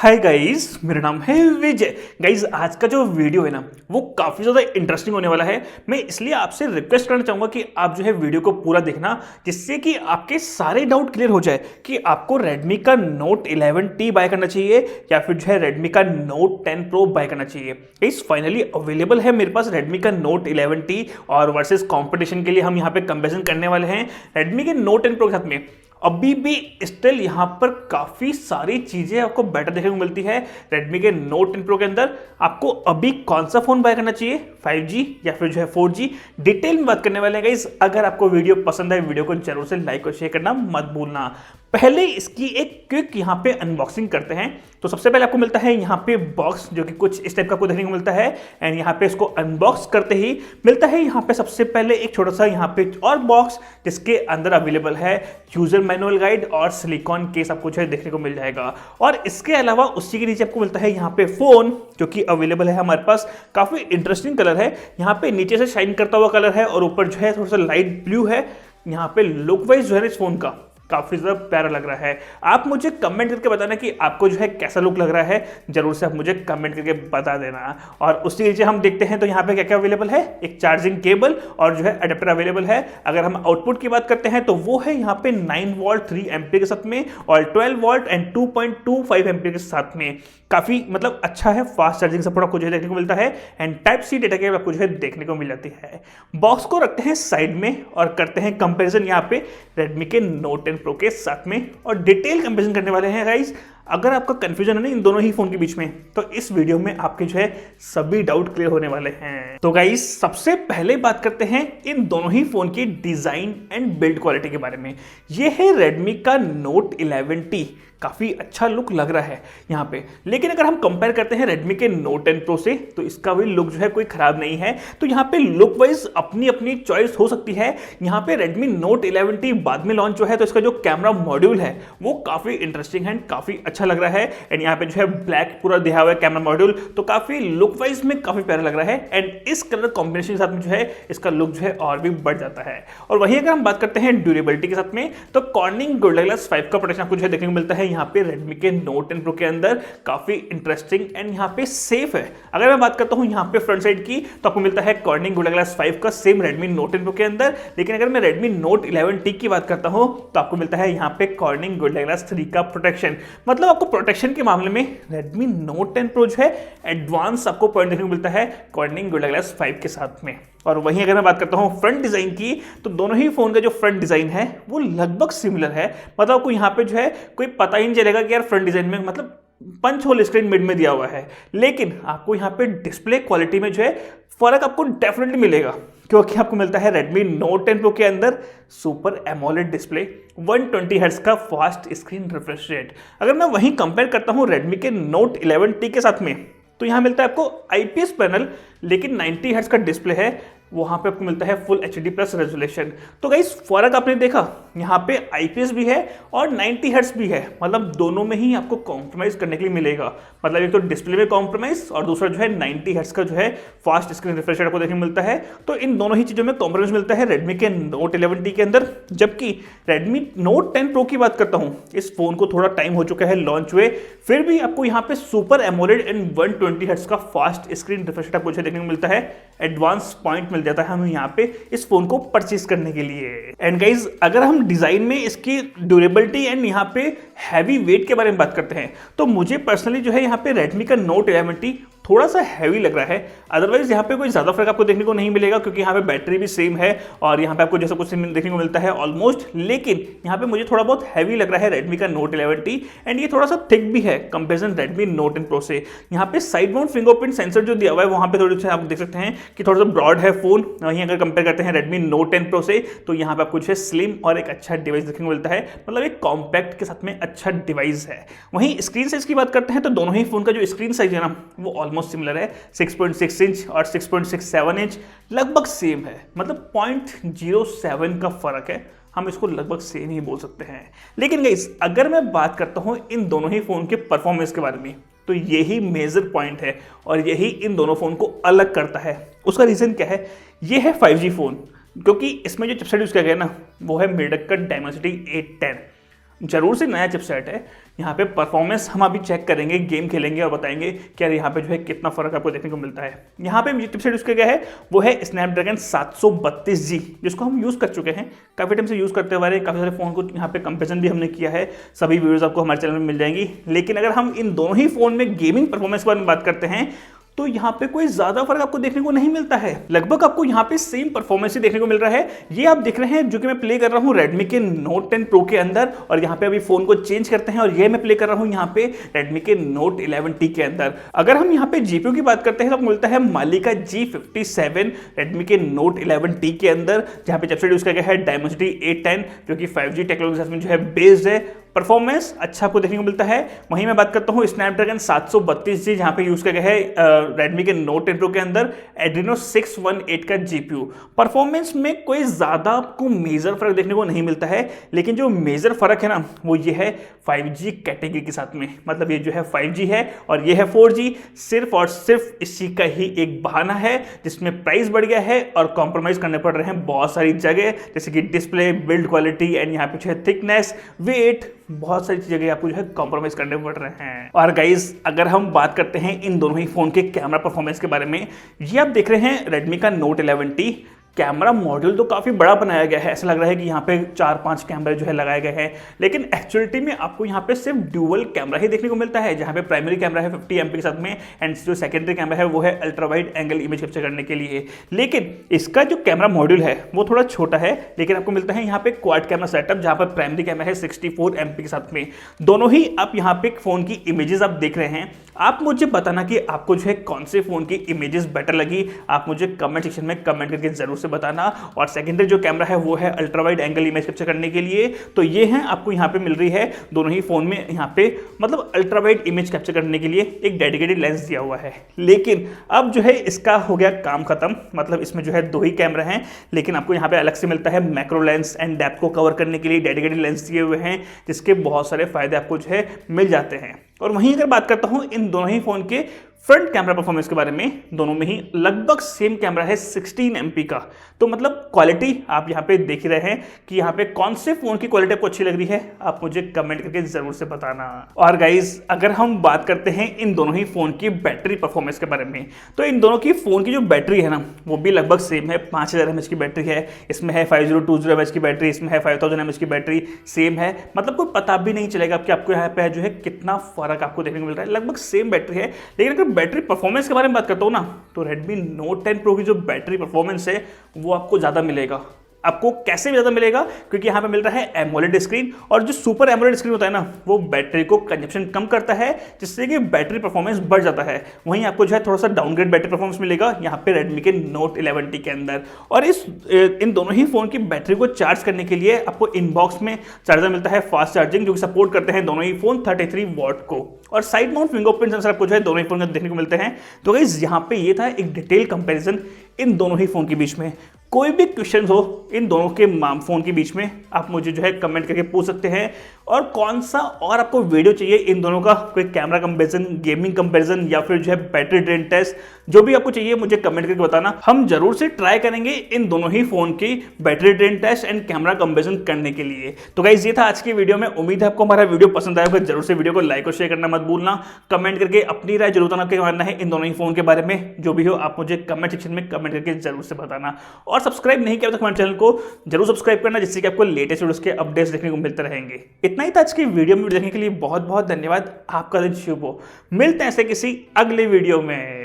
Hi guys, मेरा नाम है विजय। गाइस, आज का जो वीडियो है ना वो काफ़ी ज़्यादा इंटरेस्टिंग होने वाला है। मैं इसलिए आपसे रिक्वेस्ट करना चाहूँगा कि आप जो है वीडियो को पूरा देखना, जिससे कि आपके सारे डाउट क्लियर हो जाए कि आपको Redmi का Note 11T बाय करना चाहिए या फिर जो है Redmi का Note 10 Pro बाय करना चाहिए। गाइस, फाइनली अवेलेबल है मेरे पास Redmi का Note 11T और वर्सेस कंपटीशन के लिए हम यहाँ पे कंपैरिजन करने वाले हैं Redmi के Note 10 Pro के साथ में। अभी भी स्टिल यहाँ पर काफ़ी सारी चीज़ें आपको बेटर देखने को मिलती है Redmi के Note 10 Pro के अंदर। आपको अभी कौन सा फ़ोन बाय करना चाहिए, 5G या फिर जो है 4G, डिटेल में बात करने वाले हैं गाइस। अगर आपको वीडियो पसंद आए, वीडियो को जरूर से लाइक और शेयर करना मत भूलना। पहले इसकी एक क्विक यहाँ पे अनबॉक्सिंग करते हैं। तो सबसे पहले आपको मिलता है यहाँ पे बॉक्स, जो कि कुछ इस टाइप का आपको देखने को मिलता है। एंड यहाँ पे इसको अनबॉक्स करते ही मिलता है यहाँ पे सबसे पहले एक छोटा सा यहाँ पे और बॉक्स, जिसके अंदर अवेलेबल है यूजर मैनुअल गाइड और सिलिकॉन केस आपको जो है देखने को मिल जाएगा। और इसके अलावा उसी के नीचे आपको मिलता है यहाँ पे फोन, जो कि अवेलेबल है हमारे पास। काफी इंटरेस्टिंग कलर है, यहाँ पे नीचे से शाइन करता हुआ कलर है और ऊपर जो है थोड़ा सा लाइट ब्लू है। यहाँ पे लुक वाइज जो है इस फोन का काफी ज्यादा प्यारा लग रहा है। आप मुझे कमेंट करके बताना कि आपको जो है कैसा लुक लग रहा है, जरूर से आप मुझे कमेंट करके बता देना। और उसके नीचे हम देखते हैं तो यहाँ पे क्या क्या अवेलेबल है, एक चार्जिंग केबल और जो है अडेप्टर अवेलेबल है। अगर हम आउटपुट की बात करते हैं तो वो है यहाँ पे 9 वोल्ट 3 एम्पीयर के साथ में और 12 वोल्ट एंड 2.25 एम्पीयर के साथ में। काफी मतलब अच्छा है, फास्ट चार्जिंग सपोर्ट आपको जो है देखने को मिलता है। And type C data cable आपको जो है देखने को मिल जाती है। बॉक्स को रखते हैं साइड में और करते हैं कंपैरिजन यहाँ पे Redmi के Note 10 Pro के साथ में, और डिटेल कंपैरिजन करने वाले हैं गाइस। अगर आपका कंफ्यूजन है ना इन दोनों ही फोन के बीच में, तो इस वीडियो में आपके जो है सभी डाउट क्लियर होने वाले हैं। तो गाइस, सबसे पहले बात करते हैं इन दोनों ही फोन की डिजाइन एंड बिल्ड क्वालिटी के बारे में। ये है Redmi का Note 11T, काफी अच्छा लुक लग रहा है यहाँ पे। लेकिन अगर हम कंपेयर करते हैं Redmi के Note 10 Pro से, तो इसका भी लुक जो है कोई खराब नहीं है। तो यहाँ पे लुक वाइज अपनी अपनी चॉइस हो सकती है। यहाँ पे Redmi Note 11T बाद में लॉन्च जो है, तो इसका जो कैमरा मॉड्यूल है वो काफी इंटरेस्टिंग है, काफी अच्छा लग रहा है। एंड यहाँ पे जो है ब्लैक पूरा दिया हुआ है कैमरा मॉड्यूल, तो काफी लुक वाइज में काफी प्यारा लग रहा है। एंड इस कलर कॉम्बिनेशन के साथ में जो है इसका लुक जो है और भी बढ़ जाता है। और वहीं अगर हम बात करते हैं ड्यूरेबिलिटी के साथ में, तो कॉर्निंग गोरिल्ला ग्लास 5 का प्रोटेक्शन आपको जो है देखने को मिलता है यहाँ पे Redmi के Note 10 Pro के अंदर। काफी इंटरेस्टिंग एंड यहाँ पे सेफ है। अगर मैं बात करता हूँ यहाँ पे फ्रंट साइड की, तो आपको मिलता है कॉर्निंग गोरिल्ला ग्लास 5 का सेम Redmi Note 10 Pro के अंदर। लेकिन अगर मैं Redmi Note 11T की बात करता हूँ, तो आपको मिलता है यहाँ पे कॉर्निंग गोरिल्ला ग्लास 3 का प्रोटेक्शन। मतलब आपको प्रोटेक्शन के मामले में Redmi Note 10 Pro जो है एडवांस आपको पॉइंट देखने को मिलता है कॉर्निंग गोरिल्ला ग्लास 5 के साथ में। और वहीं अगर मैं बात करता हूँ फ्रंट डिजाइन की, तो दोनों ही फोन का जो फ्रंट डिजाइन है वो लगभग सिमिलर है। मतलब आपको यहाँ पे जो है कोई पता ही नहीं चलेगा कि यार फ्रंट डिजाइन में मतलब पंच होल स्क्रीन मिड में दिया हुआ है। लेकिन आपको यहाँ पे डिस्प्ले क्वालिटी में जो है फर्क आपको डेफिनेटली मिलेगा, क्योंकि आपको मिलता है Redmi Note 10 Pro के अंदर सुपर एमोलेड डिस्प्ले, 120 हर्ट्ज का फास्ट स्क्रीन रिफ्रेश रेट। अगर मैं वहीं कंपेयर करता हूँ Redmi के Note 11T के साथ में, तो यहाँ मिलता है आपको IPS पैनल, लेकिन 90 हर्ट्ज का डिस्प्ले है। वहाँ पे आपको मिलता है फुल HD प्लस रेजोल्यूशन। तो गाइस, फर्क आपने देखा, यहाँ पे IPS भी है और 90 हर्ट्ज भी है। मतलब दोनों में ही आपको कॉम्प्रोमाइज करने के लिए मिलेगा। मतलब एक तो डिस्प्ले में कॉम्प्रोमाइज और दूसरा जो है 90 हर्ट्ज का जो है फास्ट स्क्रीन रिफ्रेश रेट आपको देखने को मिलता है। तो इन दोनों ही चीज़ों में कॉम्प्रोमाइज मिलता है Redmi के Note 11T के अंदर। जबकि Redmi Note 10 Pro की बात करता हूँ, इस फोन को थोड़ा टाइम हो चुका है लॉन्च हुए, फिर भी आपको यहाँ पे सुपर एमोलेड एंड 120 हर्ट्ज का फास्ट स्क्रीन रिफ्रेश रेट आपको देखने को मिलता है। एडवांस पॉइंट मिल जाता है हमें यहाँ पे इस फोन को परचेज करने के लिए। एंड गाइज, अगर हम डिजाइन में इसकी ड्यूरेबिलिटी एंड यहाँ पे हैवी वेट के बारे में बात करते हैं, तो मुझे पर्सनली जो है यहाँ पे Redmi का Note 11T थोड़ा सा हैवी लग रहा है। अदरवाइज यहाँ पे कोई ज़्यादा फर्क आपको देखने को नहीं मिलेगा, क्योंकि यहाँ पे बैटरी भी सेम है और यहाँ पे आपको जैसा कुछ देखने को मिलता है ऑलमोस्ट। लेकिन यहाँ पे मुझे थोड़ा बहुत हैवी लग रहा है Redmi का Note 11T। एंड ये थोड़ा सा थिक भी है कंपेरिजन Redmi Note 10 Pro से। यहाँ पे साइड माउंट फिंगरप्रिंट सेंसर जो दिया हुआ है, वहाँ पे थोड़े से आप देख सकते हैं कि थोड़ा सा ब्रॉड है फोन। वहीं अगर कंपेयर करते हैं Redmi Note 10 Pro से, तो यहाँ पे आपको जो है स्लिम और एक अच्छा डिवाइस देखने को मिलता है। मतलब एक कॉम्पैक्ट के साथ में अच्छा डिवाइस है। वहीं स्क्रीन साइज की बात करते हैं, तो दोनों ही फोन का जो स्क्रीन साइज है ना वो ऑलमोस्ट सिमिलर है। 6.6 इंच और 6.67 इंच लगभग सेम है। मतलब 0.07 का फर्क है। हम इसको लगभग सेम ही बोल सकते हैं। लेकिन गाइस, अगर मैं बात करता हूं इन दोनों ही फोन के परफॉर्मेंस के बारे में, तो यही मेजर पॉइंट है और यही इन दोनों फोन को अलग करता है। उसका रीजन क्या है? ये है 5G फोन, क्योंकि इसमें जो चिपसेट यूज किया गया ना वो है मीडियाटेक का Dimensity 810। जरूर से नया चिपसेट है, यहाँ पे परफॉर्मेंस हम अभी चेक करेंगे, गेम खेलेंगे और बताएंगे कि यार यहाँ पे जो है कितना फर्क आपको देखने को मिलता है। यहाँ पे चिपसेट यूज किया गया है वो है स्नैपड्रैगन 732G, जिसको हम यूज कर चुके हैं, काफी टाइम से यूज करते हुए काफी सारे फोन को यहाँ पे कंपेरिजन भी हमने किया है, सभी वीडियोस आपको हमारे चैनल में मिल जाएंगी। लेकिन अगर हम इन दोनों ही फोन में गेमिंग परफॉर्मेंस के बारे में बात करते हैं तो यहाँ पे कोई ज्यादा फर्क आपको देखने को नहीं मिलता है, लगभग आपको यहाँ पे सेम परफॉर्मेंस ही देखने को मिल रहा है। ये आप देख रहे हैं जो कि मैं प्ले कर रहा हूँ Redmi के Note 10 Pro के अंदर, और यहाँ पे अभी फोन को चेंज करते हैं और ये मैं प्ले कर रहा हूँ यहाँ पे Redmi के Note 11T के अंदर। अगर हम यहाँ पे जीपीयू की बात करते हैं तो मिलता है मालिका G57 Redmi के Note 11T के अंदर, जहाँ पे चिपसेट यूज किया गया है Dimensity 810 जो कि 5G टेक्नोलॉजी में जो है बेस्ड है। परफॉर्मेंस अच्छा आपको देखने को मिलता है। वहीं मैं बात करता हूँ स्नैपड्रैगन 732G, जहां पे यूज किया गया है Redmi के Note 10 Pro के अंदर Adreno 618 का जीपीयू। परफॉर्मेंस में कोई ज्यादा आपको मेजर फर्क देखने को नहीं मिलता है, लेकिन जो मेजर फर्क है ना वो ये है 5G कैटेगरी के साथ में, मतलब ये जो है 5G है और ये है 4G। सिर्फ और सिर्फ इसी का ही एक बहाना है जिसमें प्राइस बढ़ गया है और कॉम्प्रोमाइज करने पड़ रहे हैं बहुत सारी जगह, जैसे कि डिस्प्ले, बिल्ड क्वालिटी एंड यहाँ पे है थिकनेस, वेट, बहुत सारी जगह आपको जो है कॉम्प्रोमाइज करने पड़ रहे हैं। और गाइज अगर हम बात करते हैं इन दोनों ही फोन के कैमरा परफॉर्मेंस के बारे में, ये आप देख रहे हैं Redmi का Note 11T। कैमरा मॉड्यूल तो काफ़ी बड़ा बनाया गया है, ऐसा लग रहा है कि यहाँ पे 4-5 कैमरे जो है लगाए गए हैं, लेकिन एक्चुअलिटी में आपको यहाँ पे सिर्फ ड्यूअल कैमरा ही देखने को मिलता है, जहाँ पे प्राइमरी कैमरा है 50 MP के साथ में एंड जो सेकेंडरी कैमरा है वो है ultra wide angle image capture करने के लिए। लेकिन इसका जो कैमरा मॉड्यूल है वो थोड़ा छोटा है, लेकिन आपको मिलता है यहाँ पे क्वाड कैमरा सेटअप, जहाँ पर प्राइमरी कैमरा है 64 MP के साथ में। दोनों ही आप यहाँ पे फोन की इमेजेस आप देख रहे हैं। आप मुझे बताना कि आपको जो है कौन से फोन की इमेजेस बेटर लगी, आप मुझे कमेंट सेक्शन में कमेंट करके जरूर से बताना। और सेकेंडरी जो कैमरा है वो है ultra wide angle image capture करने के लिए, तो ये है आपको यहाँ पे मिल रही है दोनों ही फोन में, यहाँ पे मतलब अल्ट्रा वाइड इमेज कैप्चर करने के लिए एक डेडिकेटेड लेंस दिया हुआ है। लेकिन अब जो है इसका हो गया काम खत्म, मतलब इसमें जो है 2 ही कैमरा हैं, लेकिन आपको यहाँ पे अलग से मिलता है मैक्रो लेंस एंड डेप्थ को कवर करने के लिए डेडिकेटेड लेंस दिए हुए हैं, जिसके बहुत सारे फायदे आपको जो है मिल जाते हैं। और वहीं अगर बात करता हूं इन दोनों ही फोन के फ्रंट कैमरा परफॉर्मेंस के बारे में, दोनों में ही लगभग सेम कैमरा है 16 MP का, तो मतलब क्वालिटी आप यहाँ पे देख ही रहे हैं कि यहाँ पे कौन से फोन की क्वालिटी आपको अच्छी लग रही है, आप मुझे कमेंट करके जरूर से बताना। और गाइज अगर हम बात करते हैं इन दोनों ही फोन की बैटरी परफॉर्मेंस के बारे में, तो इन दोनों की फोन की जो बैटरी है ना वो भी लगभग सेम है, 5000 mAh की बैटरी है, इसमें है 5020 mAh की बैटरी, इसमें है 5000 mAh की बैटरी, सेम है, मतलब कोई पता भी नहीं चलेगा कि आपको यहाँ पे जो है कितना फर्क आपको देखने को मिल रहा है, लगभग सेम बैटरी है। लेकिन अगर बैटरी परफॉर्मेंस के बारे में बात करता हूं ना तो Redmi Note 10 Pro की जो बैटरी परफॉर्मेंस है वो आपको ज्यादा मिलेगा। आपको कैसे भी ज्यादा मिलेगा, क्योंकि यहाँ पे मिल रहा है एमोलेड स्क्रीन, और जो सुपर एमोलेड स्क्रीन होता है ना वो बैटरी को कंजप्शन कम करता है, जिससे कि बैटरी परफॉर्मेंस बढ़ जाता है। वहीं आपको जो है थोड़ा सा डाउनग्रेड बैटरी परफॉर्मेंस मिलेगा यहाँ पे Redmi के Note 11T के अंदर। और इन दोनों ही फोन की बैटरी को चार्ज करने के लिए आपको इनबॉक्स में चार्जर मिलता है फास्ट चार्जिंग, जो कि सपोर्ट करते हैं दोनों ही फोन 33 वॉट को, और साइड माउंट फिंगरप्रिंट सेंसर आपको जो है दोनों ही फोन में देखने को मिलते हैं। तो गाइस यहाँ पे ये था एक डिटेल कंपैरिजन इन दोनों ही फोन के बीच में। कोई भी क्वेश्चन हो इन दोनों के फोन के बीच में आप मुझे जो है कमेंट करके पूछ सकते हैं, और कौन सा और आपको वीडियो चाहिए इन दोनों का, कोई कैमरा कंपैरिजन, गेमिंग कंपैरिजन या फिर जो है बैटरी ड्रेन टेस्ट, जो भी आपको चाहिए मुझे कमेंट करके बताना। हम जरूर से ट्राई करेंगे इन दोनों ही फोन की battery drain test and camera comparison करने के लिए। तो गाइस ये था आज की वीडियो में, उम्मीद है आपको हमारा वीडियो पसंद आया होगा। जरूर से वीडियो को लाइक और शेयर करना मत भूलना, कमेंट करके अपनी राय जरूर बताना, क्या मानना है इन दोनों ही फोन के बारे में, जो भी हो आप मुझे कमेंट सेक्शन में कमेंट करके जरूर से बताना। और सब्सक्राइब नहीं किया तो हमारे चैनल को जरूर सब्सक्राइब करना, जिससे कि आपको लेटेस्ट वीडियोस के अपडेट्स देखने को मिलते रहेंगे। इतना ही था आज की वीडियो में, देखने के लिए बहुत बहुत धन्यवाद। आपका दिन शुभ हो, मिलते हैं ऐसे किसी अगले वीडियो में।